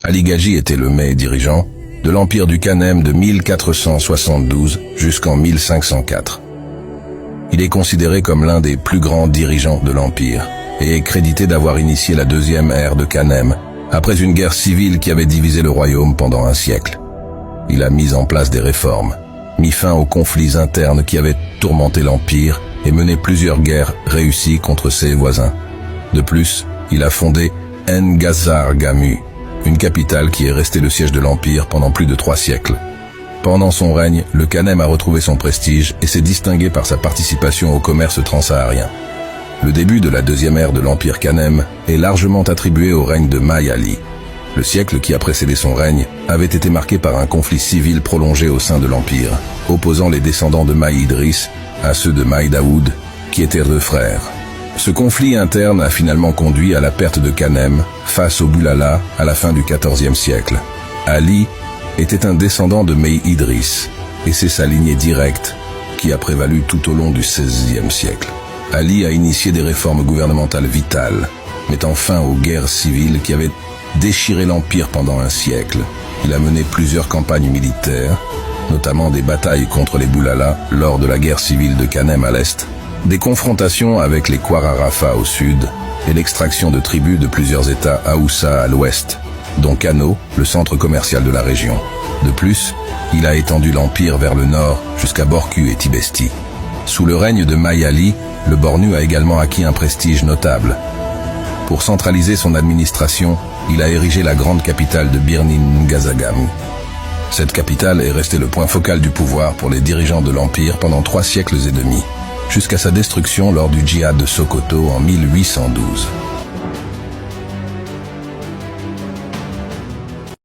Ali Gaji était le May dirigeant de l'empire du Kanem de 1472 jusqu'en 1504. Il est considéré comme l'un des plus grands dirigeants de l'empire et est crédité d'avoir initié la deuxième ère de Kanem après une guerre civile qui avait divisé le royaume pendant un siècle. Il a mis en place des réformes, mis fin aux conflits internes qui avaient tourmenté l'empire et mené plusieurs guerres réussies contre ses voisins. De plus, il a fondé Ngazargamu, une capitale qui est restée le siège de l'empire pendant plus de 3 siècles. Pendant son règne, le Kanem a retrouvé son prestige et s'est distingué par sa participation au commerce transsaharien. Le début de la deuxième ère de l'empire Kanem est largement attribué au règne de May Ali. Le siècle qui a précédé son règne avait été marqué par un conflit civil prolongé au sein de l'empire, opposant les descendants de May Idriss à ceux de May Daoud, qui étaient 2 frères. Ce conflit interne a finalement conduit à la perte de Kanem face aux Boulala à la fin du XIVe siècle. Ali était un descendant de May Idriss, et c'est sa lignée directe qui a prévalu tout au long du XVIe siècle. Ali a initié des réformes gouvernementales vitales, mettant fin aux guerres civiles qui avaient déchiré l'empire pendant un siècle. Il a mené plusieurs campagnes militaires, notamment des batailles contre les Boulala lors de la guerre civile de Kanem à l'est, des confrontations avec les Kwararafa au sud et l'extraction de tribus de plusieurs États Haoussa à l'ouest, dont Kano, le centre commercial de la région. De plus, il a étendu l'empire vers le nord jusqu'à Borku et Tibesti. Sous le règne de May Ali, le Bornu a également acquis un prestige notable. Pour centraliser son administration, il a érigé la grande capitale de Birnin Ngazagamu. Cette capitale est restée le point focal du pouvoir pour les dirigeants de l'empire pendant 3 siècles et demi, jusqu'à sa destruction lors du djihad de Sokoto en 1812.